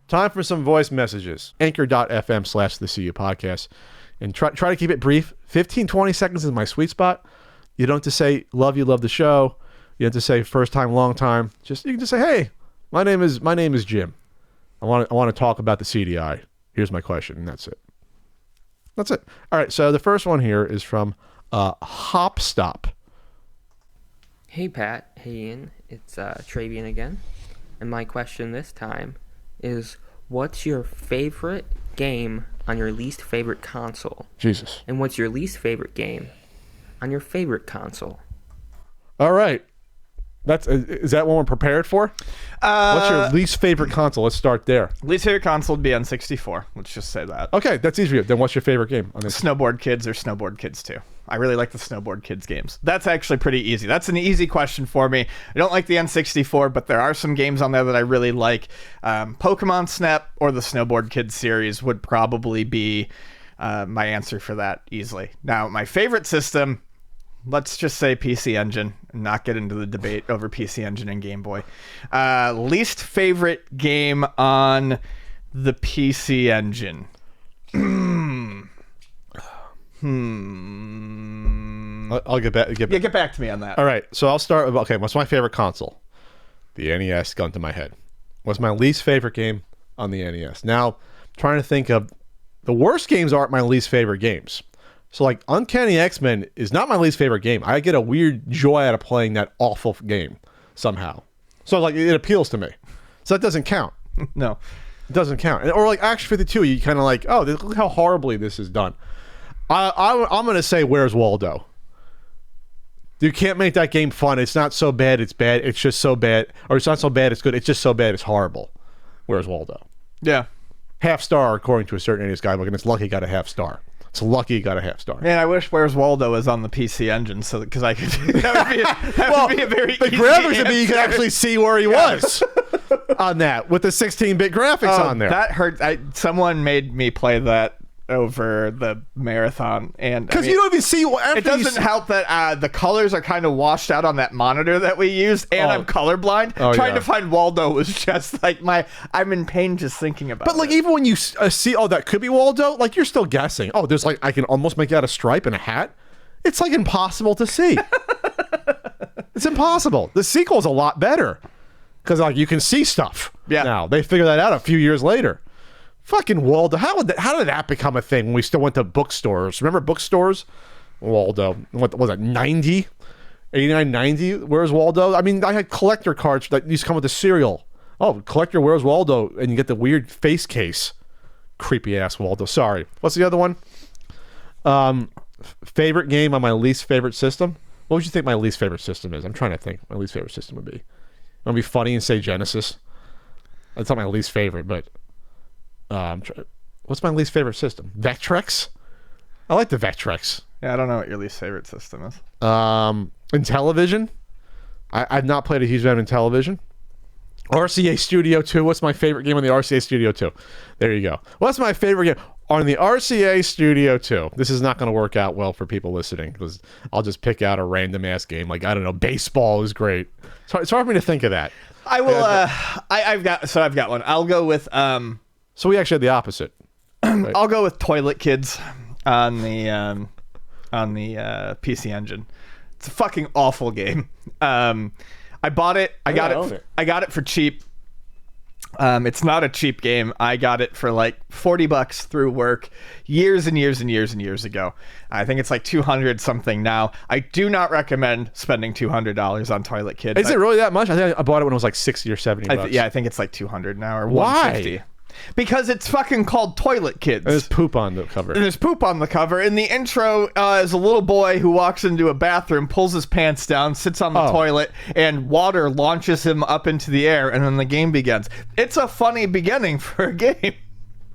time for some voice messages. Anchor.fm/the CU podcast. And try to keep it brief. 15, 20 seconds is my sweet spot. You don't have to say, love the show. You don't have to say first time, long time. You can just say, hey, my name is Jim. I want to talk about the CDI. Here's my question, and that's it. That's it. All right, so the first one here is from Hopstop. Hey, Pat. Hey, Ian. It's Travian again. And my question this time is, what's your favorite game on your least favorite console? Jesus. And what's your least favorite game on your favorite console? All right. Is that one we're prepared for? What's your least favorite console? Let's start there. Least favorite console would be N64. Let's just say that. Okay, that's easy for you. Then what's your favorite game on this? Snowboard Kids or Snowboard Kids 2. I really like the Snowboard Kids games. That's actually pretty easy. That's an easy question for me. I don't like the N64, but there are some games on there that I really like. Pokemon Snap or the Snowboard Kids series would probably be my answer for that easily. Now, my favorite system, let's just say PC Engine and not get into the debate over PC Engine and Game Boy. Least favorite game on the PC Engine. I'll get back. Get back to me on that. All right, so I'll start with, okay, what's my favorite console? The NES gun to my head. What's my least favorite game on the NES? Now, I'm trying to think of, the worst games aren't my least favorite games. So like Uncanny X-Men is not my least favorite game. I get a weird joy out of playing that awful game somehow. So like it appeals to me. So that doesn't count. No. It doesn't count. Or like Action 52, you kind of like, oh, look how horribly this is done. I'm going to say Where's Waldo. You can't make that game fun. It's not so bad, it's bad. It's just so bad. Or it's not so bad, it's good. It's just so bad, it's horrible. Where's Waldo? Yeah. Half star, according to a certain NES guidebook, and it's lucky he got a half star. It's lucky he got a half star. Man, I wish Where's Waldo was on the PC Engine, so because I could. That would be a very the easy graphics would be you answer. could actually see where he was on that with the 16-bit graphics on there. That hurt. Someone made me play that over the marathon, and Because you don't even see. It doesn't help that the colors are kind of washed out on that monitor that we used, and I'm colorblind. Trying to find Waldo was just like I'm in pain just thinking about it. But like even when you see, oh, that could be Waldo, like you're still guessing. Oh, there's like I can almost make out a stripe and a hat. It's like impossible to see. It's impossible. The sequel's a lot better because like you can see stuff. Yeah. Now they figure that out a few years later. Fucking Waldo. How did that become a thing when we still went to bookstores? Remember bookstores? Waldo. What was it, 90? 89, 90? Where's Waldo? I mean, I had collector cards that used to come with the cereal. Oh, collector, Where's Waldo? And you get the weird face case. Creepy ass Waldo. Sorry. What's the other one? Favorite game on my least favorite system? What would you think my least favorite system is? I'm trying to think what my least favorite system would be. Want to be funny and say Genesis? That's not my least favorite, but... what's my least favorite system? Vectrex? I like the Vectrex. Yeah, I don't know what your least favorite system is. In television, I've not played a huge amount in television. RCA Studio 2. What's my favorite game on the RCA Studio 2? There you go. What's my favorite game on the RCA Studio 2? This is not going to work out well for people listening because I'll just pick out a random ass game. Like, I don't know, baseball is great. It's hard for me to think of that. I will. I've got one. I'll go with. So we actually had the opposite. Right? I'll go with Toilet Kids on the PC Engine. It's a fucking awful game. I bought it. I got it for cheap. It's not a cheap game. I got it for like $40 through work years and years and years and years ago. I think it's like 200 something now. I do not recommend spending $200 on Toilet Kids. Is it really that much? I think I bought it when it was like 60 or 70 bucks. I think it's like 200 now or Why? 150. Because it's fucking called Toilet Kids. There's poop on the cover. And there's poop on the cover. In the intro is a little boy who walks into a bathroom, pulls his pants down, sits on the toilet, and water launches him up into the air, and then the game begins. It's a funny beginning for a game.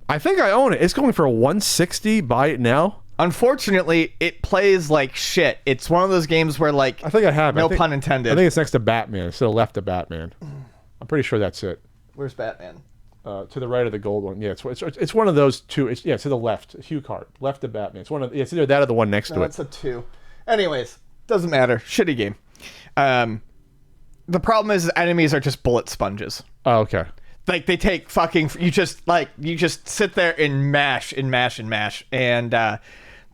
I think I own it. It's going for $160. Buy it now. Unfortunately, it plays like shit. It's one of those games where, like, I think I have it. No pun intended. I think it's next to Batman. It's to the left of Batman. I'm pretty sure that's it. Where's Batman? To the right of the gold one. Yeah, it's one of those two. It's to the left. Hue card. Left of Batman. It's one of. It's either that or the one next to it. That's a 2. Anyways, doesn't matter. Shitty game. The problem is enemies are just bullet sponges. Oh, okay. Like they take fucking you just sit there and mash and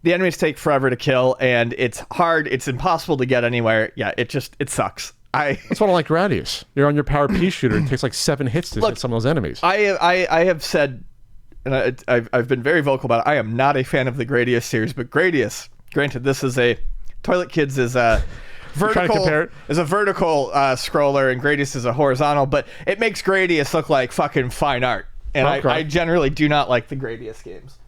the enemies take forever to kill, and it's hard, it's impossible to get anywhere. Yeah, it sucks. That's what I like Gradius. You're on your power P shooter. It takes like 7 hits to hit some of those enemies. I have said, and I've been very vocal about it, I am not a fan of the Gradius series, but Gradius, granted, this is a Toilet Kids is a vertical scroller, and Gradius is a horizontal, but it makes Gradius look like fucking fine art, and I generally do not like the Gradius games.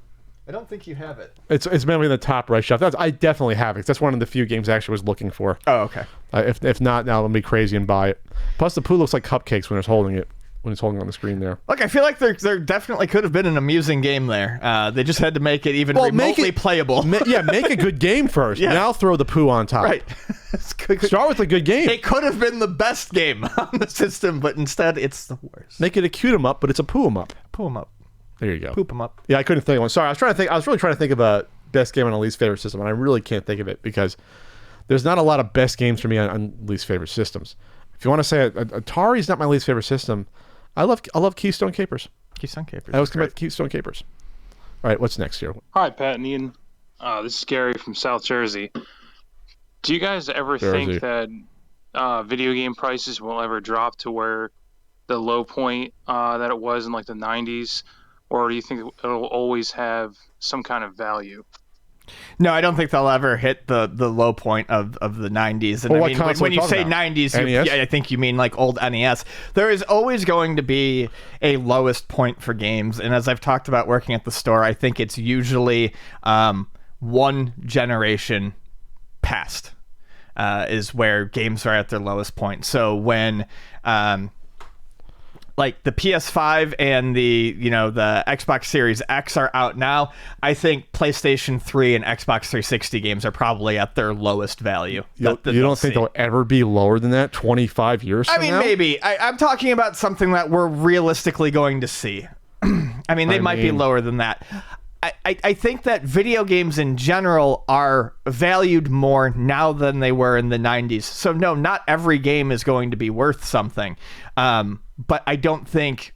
I don't think you have it. It's mainly in the top right shelf. I definitely have it. That's one of the few games I actually was looking for. Oh, okay. If not, now I'll be crazy and buy it. Plus, the poo looks like cupcakes when it's holding it. When it's holding on the screen there. Look, I feel like there definitely could have been an amusing game there. They just had to make it even remotely playable. Make a good game first. Yeah. Now throw the poo on top. Right. Start with a good game. It could have been the best game on the system, but instead it's the worst. Make it a cute 'em up, but it's a poo 'em up. Poo 'em up. There you go. Poop 'em up. Yeah, I couldn't think of one. Sorry, I was really trying to think of a best game on a least favorite system, and I really can't think of it because there's not a lot of best games for me on least favorite systems. If you want to say Atari's not my least favorite system, I love Keystone Capers. Keystone Capers. I always come back to Keystone Capers. All right, what's next here? Hi, Pat and Ian. This is Gary from South Jersey. Do you guys ever think that video game prices will ever drop to where the low point that it was in like the 90s? Or do you think it'll always have some kind of value? No, I don't think they'll ever hit the low point of the 90s. And well, I mean, when you say 90s, I think you mean like old NES. There is always going to be a lowest point for games. And as I've talked about working at the store, I think it's usually one generation past is where games are at their lowest point. So when like the PS5 and the Xbox Series X are out now, I think PlayStation 3 and Xbox 360 games are probably at their lowest value. You don't think they'll ever be lower than that 25 years from now? Maybe. I'm talking about something that we're realistically going to see. I mean, they might be lower than that. I think that video games in general are valued more now than they were in the 90s. So no, not every game is going to be worth something. But I don't think...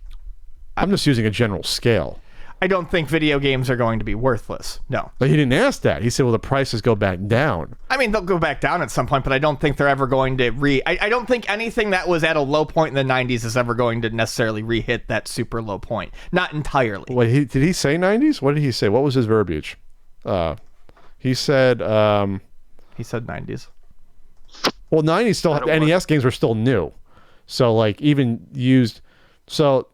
I'm just using a general scale. I don't think video games are going to be worthless. No. But he didn't ask that. He said, well, the prices go back down. I mean, they'll go back down at some point, but I don't think they're ever going to I don't think anything that was at a low point in the 90s is ever going to necessarily re-hit that super low point. Not entirely. Wait, did he say 90s? What did he say? What was his verbiage? He said... he said 90s. Well, 90s still... NES games were still new. So, like, even used... So,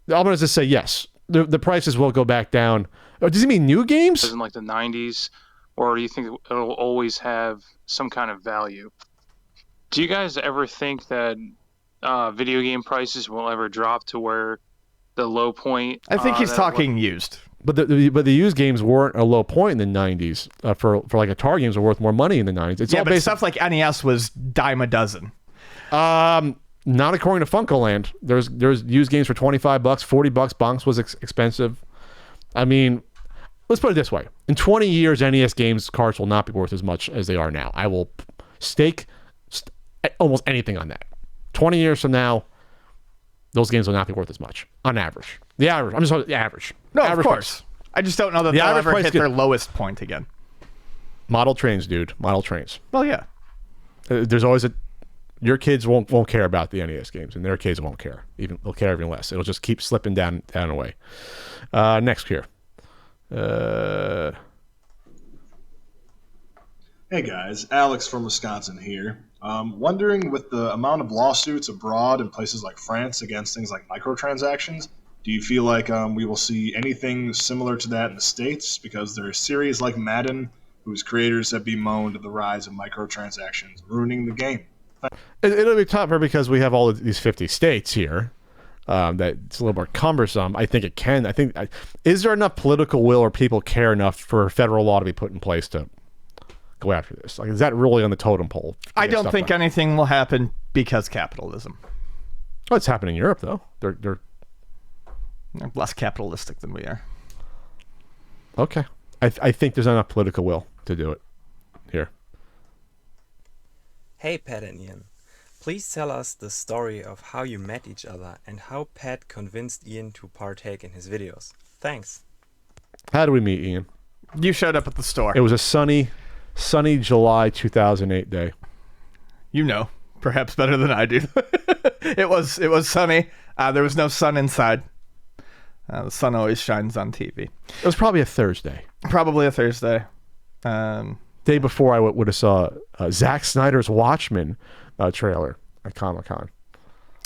I'm going to just say yes. The prices will go back down. Oh, does he mean new games? In like the 90s, or do you think it'll always have some kind of value? Do you guys ever think that video game prices will ever drop to where the low point? I think he's talking used. But the used games weren't a low point in the 90s. For like Atari games are worth more money in the 90s. It's all but stuff like NES was dime a dozen. Not according to Funkoland. There's used games for $25, $40. Bonks was expensive. I mean, let's put it this way: in 20 years, NES games cards will not be worth as much as they are now. I will stake almost anything on that. 20 years from now, those games will not be worth as much on average. The average. I'm just talking the average. No, average of course. Price. I just don't know that they'll ever hit their lowest point again. Model trains, dude. Model trains. Well, yeah. There's always your kids won't care about the NES games, and their kids won't care. They'll care even less. It'll just keep slipping down away. Next here. Hey guys, Alex from Wisconsin here. Wondering, with the amount of lawsuits abroad in places like France against things like microtransactions, do you feel like we will see anything similar to that in the States? Because there are series like Madden, whose creators have bemoaned the rise of microtransactions, ruining the game. It'll be tougher because we have all of these 50 states here. That it's a little more cumbersome. I think it can. Is there enough political will or people care enough for federal law to be put in place to go after this? Like, is that really on the totem pole? I don't think anything will happen because capitalism. Oh, it's happening in Europe though. They're less capitalistic than we are. Okay, I think there's enough political will to do it here. Hey, Pat and Ian. Please tell us the story of how you met each other and how Pat convinced Ian to partake in his videos. Thanks. How do we meet, Ian? You showed up at the store. It was a sunny July 2008 day. You know, perhaps better than I do. It was sunny. There was no sun inside. The sun always shines on TV. It was probably a Thursday. Probably a Thursday. Day before I would have saw Zack Snyder's Watchmen trailer at Comic-Con.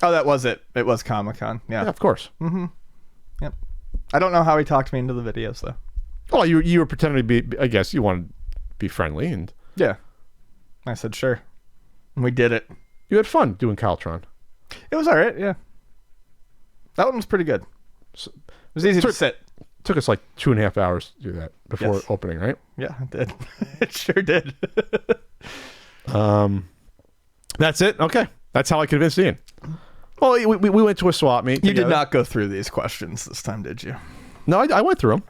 Oh, that was it. It was Comic-Con. Yeah, of course. Yep. I don't know how he talked me into the videos, though. Well, you were pretending to be, I guess you wanted to be friendly. And yeah. I said, sure. And we did it. You had fun doing Caltron. It was all right, yeah. That one was pretty good. It was easy to sit. Took us like 2.5 hours to do that before opening, right? Yeah, it did. It sure did. That's it? Okay. That's how I convinced Ian. Well, we went to a swap meet. You did not go through these questions this time, did you? No, I went through them.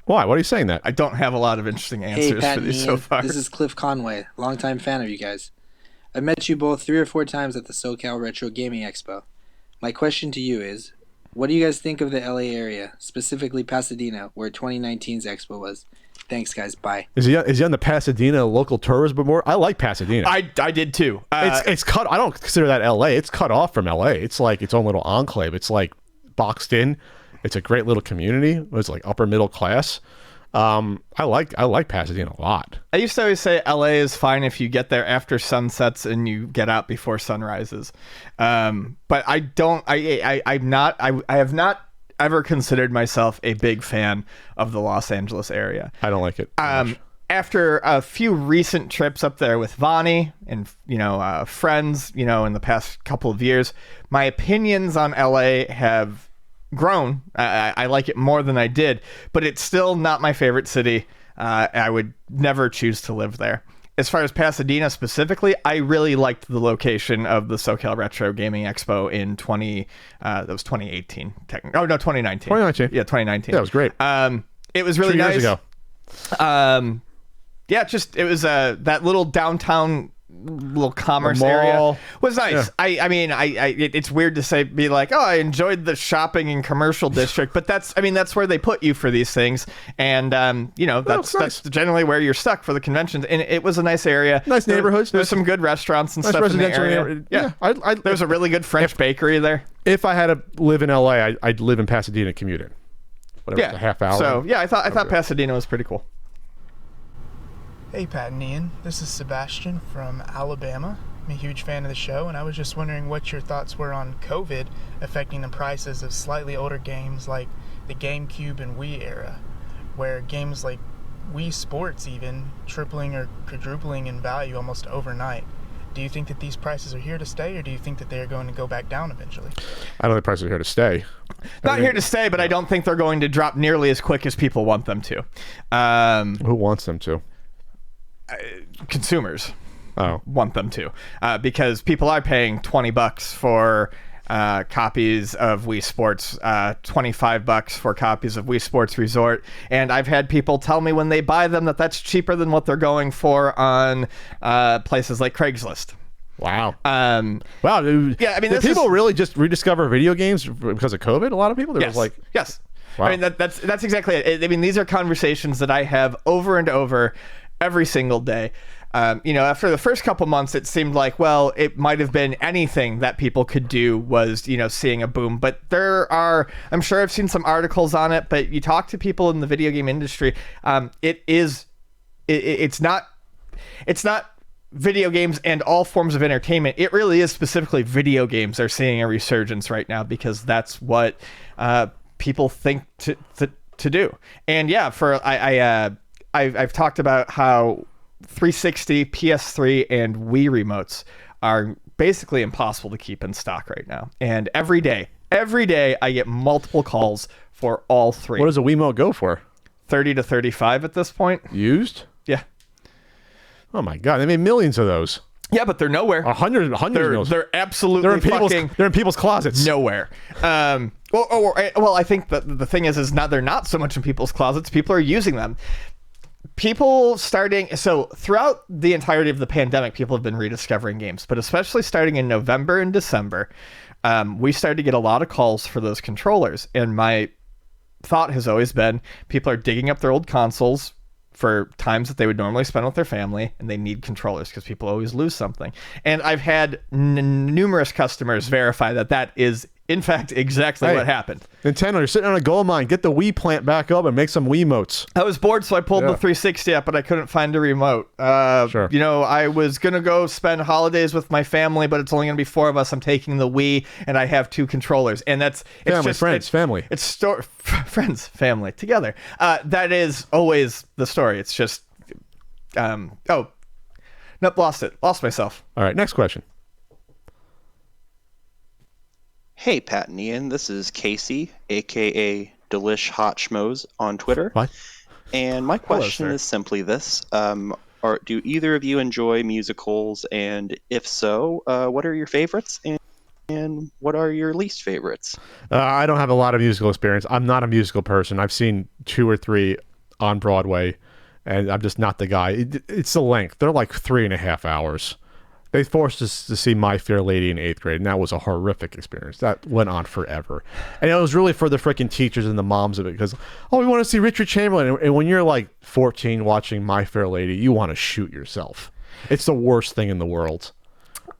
Why? What are you saying that? I don't have a lot of interesting answers Pat for these and so Ian, far. This is Cliff Conway, longtime fan of you guys. I've met you both 3 or 4 times at the SoCal Retro Gaming Expo. My question to you is, what do you guys think of the LA area, specifically Pasadena, where 2019's Expo was? Thanks, guys. Bye. Is he on the Pasadena local tourism board? I like Pasadena. I did too. It's cut. I don't consider that LA. It's cut off from LA. It's like its own little enclave. It's like boxed in. It's a great little community. It's like upper middle class. I like Pasadena a lot. I used to always say LA is fine if you get there after sunsets and you get out before sunrises. But I don't. I have not ever considered myself a big fan of the Los Angeles area. I don't like it. After a few recent trips up there with Vonnie and friends, in the past couple of years, my opinions on LA have grown. I like it more than I did, but it's still not my favorite city. I would never choose to live there. As far as Pasadena specifically, I really liked the location of the SoCal Retro Gaming Expo in 2018. Oh no, 2019. 2019. Yeah, 2019. Yeah, it was great. It was really 2 nice. years ago. Yeah, it was that little downtown little commerce area was nice. Yeah. I mean, it's weird to be like, oh, I enjoyed the shopping and commercial district, but that's where they put you for these things, and that's generally where you're stuck for the conventions. And it was a nice area, nice neighborhoods. There's some good restaurants and nice stuff in the residential area. Yeah, there's a really good French bakery there. If I had to live in LA, I'd live in Pasadena, commute in. Whatever, a half hour. So yeah, I thought Pasadena was pretty cool. Hey Pat and Ian, this is Sebastian from Alabama. I'm a huge fan of the show, and I was just wondering what your thoughts were on COVID affecting the prices of slightly older games like the GameCube and Wii era, where games like Wii Sports even tripling or quadrupling in value almost overnight. Do you think that these prices are here to stay, or do you think that they are going to go back down eventually? I don't think prices are here to stay. Not here to stay, but I don't think they're going to drop nearly as quick as people want them to. Who wants them to? Consumers want them to, because people are paying $20 for copies of Wii Sports, $25 for copies of Wii Sports Resort, and I've had people tell me when they buy them that's cheaper than what they're going for on places like Craigslist. Wow. Wow. Yeah, I mean, did people really just rediscover video games because of COVID? A lot of people. Yes. Yes. Wow. I mean, that's exactly it. I mean, these are conversations that I have over and over every single day. After the first couple months, it seemed like, well, it might have been anything that people could do was, seeing a boom. But I'm sure I've seen some articles on it, but you talk to people in the video game industry, it's not video games and all forms of entertainment. It really is specifically video games are seeing a resurgence right now, because that's what people think to do. And yeah, I've talked about how 360, PS3, and Wii remotes are basically impossible to keep in stock right now. And every day I get multiple calls for all three. What does a Wiimote go for? 30 to 35 at this point. Used? Yeah. Oh my God, they made millions of those. Yeah, but they're nowhere. Hundreds of those. They're absolutely they're in people's closets. Nowhere. Well, I think the thing is they're not so much in people's closets. People are using them. people starting so throughout the entirety of the pandemic, people have been rediscovering games, but especially starting in November and December, we started to get a lot of calls for those controllers. And my thought has always been people are digging up their old consoles for times that they would normally spend with their family, and they need controllers because people always lose something. And I've had numerous customers verify that is in fact exactly what happened. Nintendo, you're sitting on a gold mine. Get the Wii plant back up and make some Wiimotes. I was bored, so I pulled the 360 up, but I couldn't find a remote. Sure. You know, I was going to go spend holidays with my family, but it's only going to be 4 of us. I'm taking the Wii, and I have 2 controllers. And it's family. It's friends, family, together. That is always the story. It's just, nope, lost it. Lost myself. All right, next question. Hey, Pat and Ian, this is Casey, aka Delish Hot Schmoes on Twitter. What? And my question is simply this: do either of you enjoy musicals? And if so, what are your favorites? And what are your least favorites? I don't have a lot of musical experience. I'm not a musical person. I've seen 2 or 3 on Broadway, and I'm just not the guy. It's the length. They're like 3.5 hours. They forced us to see My Fair Lady in 8th grade, and that was a horrific experience. That went on forever. And it was really for the freaking teachers and the moms of it, because, we want to see Richard Chamberlain. And when you're like 14 watching My Fair Lady, you want to shoot yourself. It's the worst thing in the world.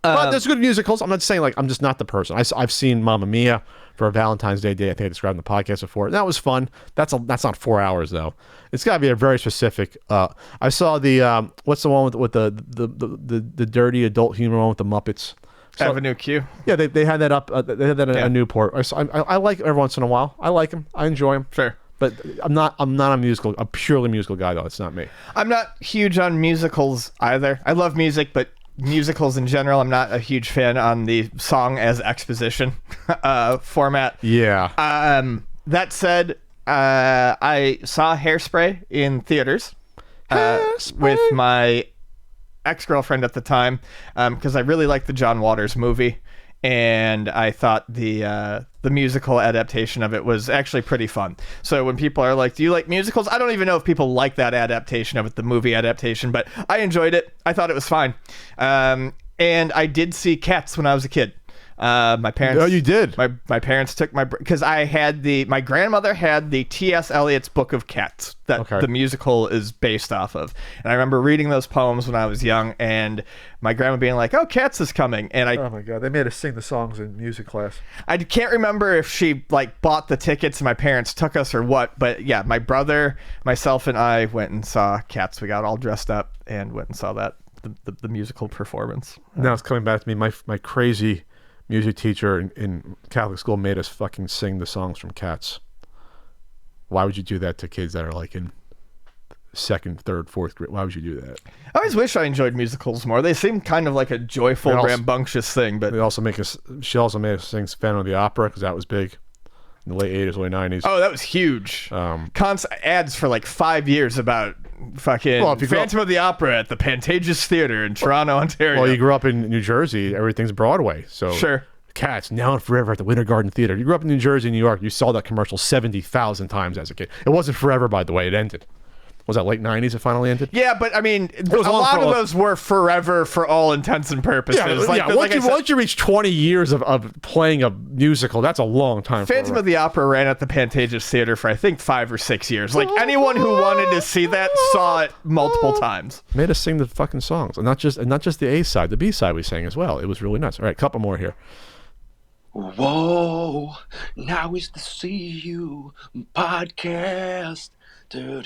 But there's good musicals. I'm not saying, I'm just not the person. I've seen Mamma Mia for a Valentine's Day. I think I described in the podcast before. And that was fun. That's not 4 hours, though. It's got to be a very specific. I saw the what's the one with the dirty adult humor one with the Muppets? Avenue Q. Yeah, they had that up. They had that in Newport. I like it every once in a while. I like them. I enjoy them. Fair. But I'm not a purely musical guy, though. It's not me. I'm not huge on musicals either. I love music, but musicals in general, I'm not a huge fan on the song as exposition format. Yeah. That said, I saw Hairspray in theaters with my ex-girlfriend at the time because I really liked the John Waters movie, and I thought the musical adaptation of it was actually pretty fun. So when people are like, do you like musicals? I don't even know if people like that adaptation of it, the movie adaptation, but I enjoyed it. I thought it was fine. And I did see Cats when I was a kid. My parents. Oh, you did. My parents took because I had my grandmother had the T.S. Eliot's Book of Cats that the musical is based off of, and I remember reading those poems when I was young, and my grandma being like, "Oh, Cats is coming," and oh my god, they made us sing the songs in music class. I can't remember if she bought the tickets and my parents took us or what, but yeah, my brother, myself, and I went and saw Cats. We got all dressed up and went and saw that the musical performance. Now it's coming back to me. My crazy music teacher in Catholic school made us fucking sing the songs from Cats. Why would you do that to kids that are in 2nd, 3rd, 4th grade? Why would you do that? I always wish I enjoyed musicals more. They seem kind of like a joyful, rambunctious thing. But she also made us sing Phantom of the Opera because that was big in the late 80s, early 90s. Oh, that was huge. Ads for 5 years about fucking Phantom of the Opera at the Pantages Theater in Toronto, Ontario. Well, you grew up in New Jersey. Everything's Broadway. So sure. Cats, now and forever at the Winter Garden Theater. You grew up in New Jersey, New York. You saw that commercial 70,000 times as a kid. It wasn't forever, by the way. It ended. Was that late 90s it finally ended? Yeah, but I mean, a lot of those were forever for all intents and purposes. Once you reach 20 years of playing a musical, that's a long time. Phantom of the Opera ran at the Pantages Theater for I think 5 or 6 years. Anyone who wanted to see that saw it multiple times. Made us sing the fucking songs, and not just the A side, the B side we sang as well. It was really nice. All right, couple more here. Whoa, now is the See You podcast. Hey,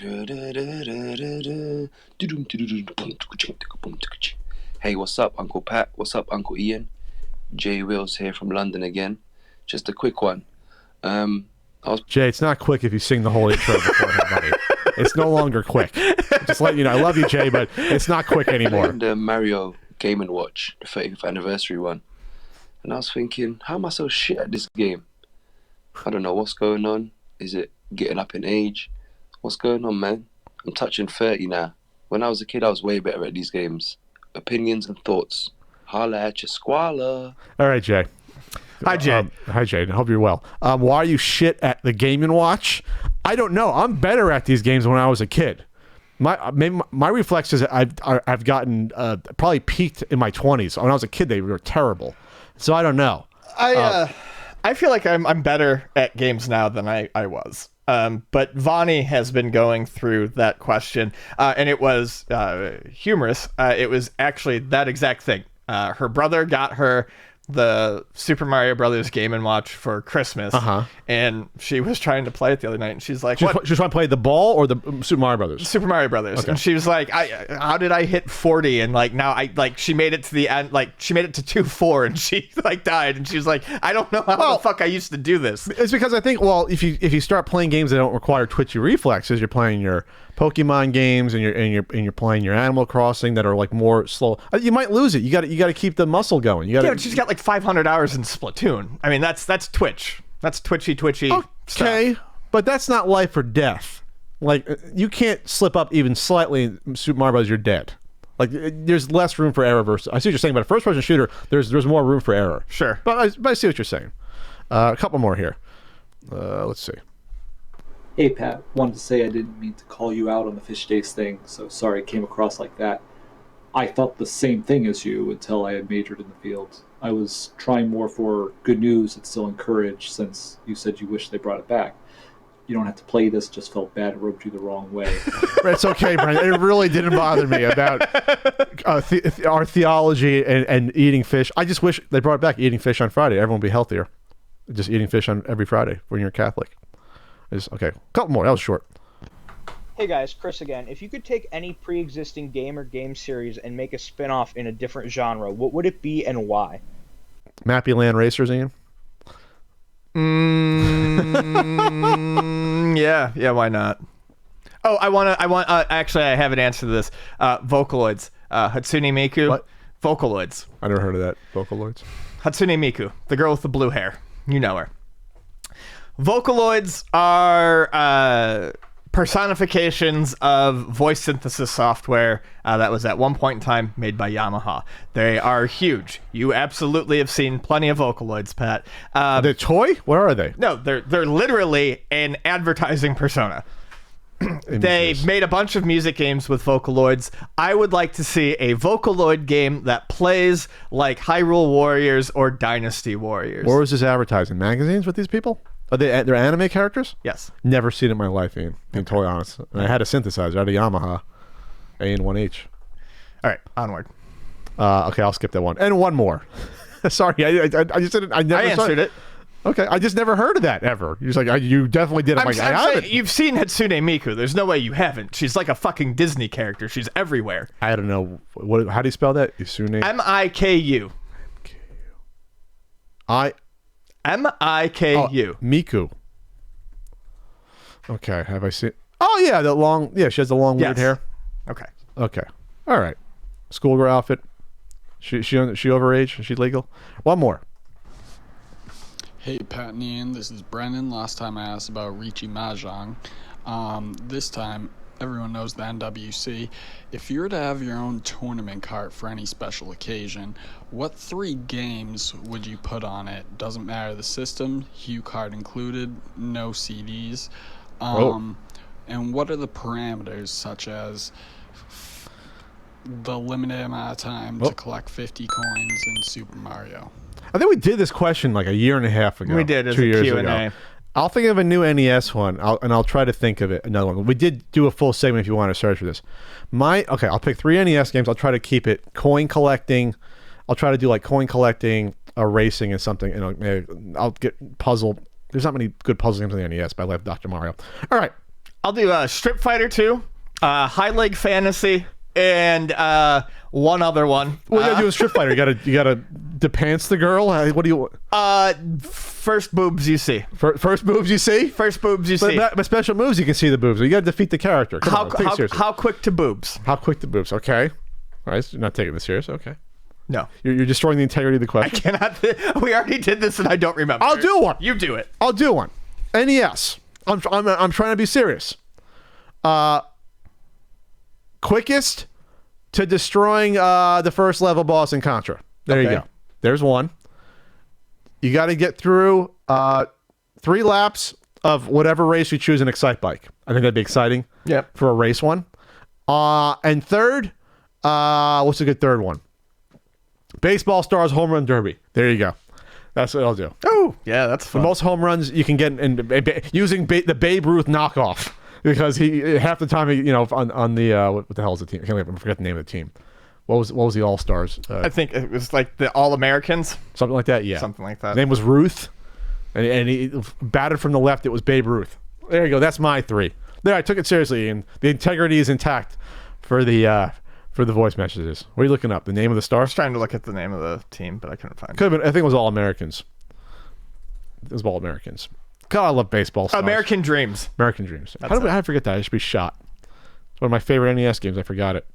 what's up, Uncle Pat? What's up, Uncle Ian? Jay Wills here from London again. Just a quick one. Jay, it's not quick if you sing the whole intro beforehand, buddy. It's no longer quick. Just let you know. I love you, Jay, but it's not quick anymore. The Mario Game & Watch, the 30th anniversary one. And I was thinking, how am I so shit at this game? I don't know what's going on. Is it getting up in age? What's going on, man? I'm touching 30 now. When I was a kid, I was way better at these games. Opinions and thoughts. Holla at your squalor. All right, Jay. Hi, Jay. Hi, Jay. I hope you're well. Why are you shit at the Game & Watch? I don't know. I'm better at these games when I was a kid. My reflexes I've gotten probably peaked in my 20s. When I was a kid, they were terrible. So I don't know. I feel like I'm better at games now than I was. But Vani has been going through that question, and it was humorous. It was actually that exact thing. Her brother got her the Super Mario Brothers Game & Watch for Christmas, and she was trying to play it the other night, and she's like, She was trying to play the ball or the Super Mario Brothers? Super Mario Brothers. Okay. And she was like, how did I hit 40? And like now she made it to the end, like she made it to 2-4 and she like died, and she was like, I don't know how the fuck I used to do this. It's because I think, if you start playing games that don't require twitchy reflexes, you're playing your Pokemon games and you're playing your Animal Crossing that are like more slow. You might lose it. You got to keep the muscle going. But she's got like 500 hours in Splatoon. I mean, that's Twitch. That's twitchy stuff. But that's not life or death. Like, you can't slip up even slightly in Super Mario Bros. You're dead. Like, there's less room for error versus. I see what you're saying, but a first-person shooter, there's more room for error. Sure. But I see what you're saying. A couple more here. Let's see. Hey, Pat. Wanted to say I didn't mean to call you out on the fish days thing, so sorry it came across like that. I thought the same thing as you until I had majored in the field. I was trying more for good news and still encouraged, since you said you wish they brought it back. You don't have to play this, just felt bad and rubbed you the wrong way. It's okay, Brent. It really didn't bother me about our theology and eating fish. I just wish they brought it back, eating fish on Friday. Everyone would be healthier. Just eating fish on every Friday when you're Catholic. Okay, a couple more. That was short. Hey guys, Chris again. If you could take any pre-existing game or game series and make a spin-off in a different genre, what would it be and why? Mappy Land Racers, Ian? Yeah, why not? Oh, actually, I have an answer to this. Vocaloids. Hatsune Miku. What? Vocaloids. I never heard of that. Vocaloids. Hatsune Miku, the girl with the blue hair. You know her. Vocaloids are personifications of voice synthesis software that was at one point in time made by Yamaha. They are huge. You absolutely have seen plenty of Vocaloids, Pat. The toy? Where are they? No, they're literally an advertising persona. They made a bunch of music games with Vocaloids. I would like to see a Vocaloid game that plays like Hyrule Warriors or Dynasty Warriors. Where was this advertising? Magazines with these people? Are they're anime characters? Yes. Never seen it in my life, Ian. Being totally honest. And I had a synthesizer. I had a Yamaha AN1H. All right, onward. Okay, I'll skip that one. And one more. Sorry, I just didn't. I answered it. Okay, I just never heard of that ever. You're just like, you definitely did. I'm like, I haven't. You've seen Hatsune Miku. There's no way you haven't. She's like a fucking Disney character. She's everywhere. I don't know. How do you spell that? Hatsune? Miku. Miku. Oh, Miku. Okay, have I seen? Oh yeah, that long. Yeah, she has the long weird hair. Okay. All right. Schoolgirl outfit. She overage? Is she legal? One more. Hey Pat and Ian, this is Brendan. Last time I asked about Riichi Mahjong. This time, everyone knows the NWC. If you were to have your own tournament cart for any special occasion, what 3 games would you put on it? Doesn't matter the system, Hue card included, no CDs. And what are the parameters, such as the limited amount of time to collect 50 coins in Super Mario? I think we did this question like a year and a half ago. We did as 2 a years Q&A. ago. I'll think of a new NES one, and I'll try to think of it. Another one. We did do a full segment if you want to search for this. I'll pick 3 NES games. I'll try to keep it coin collecting. I'll try to do like coin collecting, racing, and something. And I'll get puzzle. There's not many good puzzle games on the NES, but I love Dr. Mario. All right. I'll do Strip Fighter 2, High Leg Fantasy, and one other one. What you gotta do in Strip Fighter? You gotta depants the girl. What do you? First boobs you see. First boobs you see. First boobs you see. But special moves you can see the boobs. You gotta defeat the character. Come on, take it seriously. How quick to boobs? How quick to boobs? Okay. All right, so you're not taking this serious. Okay. No. You're destroying the integrity of the question. I cannot. We already did this, and I don't remember. I'll do one. You do it. I'll do one. NES. I'm trying to be serious. Quickest to destroying the first level boss in Contra. There you go. There's one. You got to get through 3 laps of whatever race you choose in Excite Bike. I think that'd be exciting. Yep. For a race one. And third, what's a good third one? Baseball Stars Home Run Derby. There you go. That's what I'll do. Oh, yeah, that's fun. The most home runs you can get using the Babe Ruth knockoff, because he half the time on the what the hell is the team? I forget the name of the team. What was the All Stars? I think it was like the All Americans, something like that. Yeah, something like that. His name was Ruth, and he batted from the left. It was Babe Ruth. There you go. That's my three. There, I took it seriously, and the integrity is intact for the voice messages. What are you looking up? The name of the star? I was trying to look at the name of the team, but I couldn't find it. Could have been. I think it was All Americans. It was All Americans. God, I love baseball stars. American Dreams. American Dreams. How did I forget that? I should be shot. It's one of my favorite NES games. I forgot it.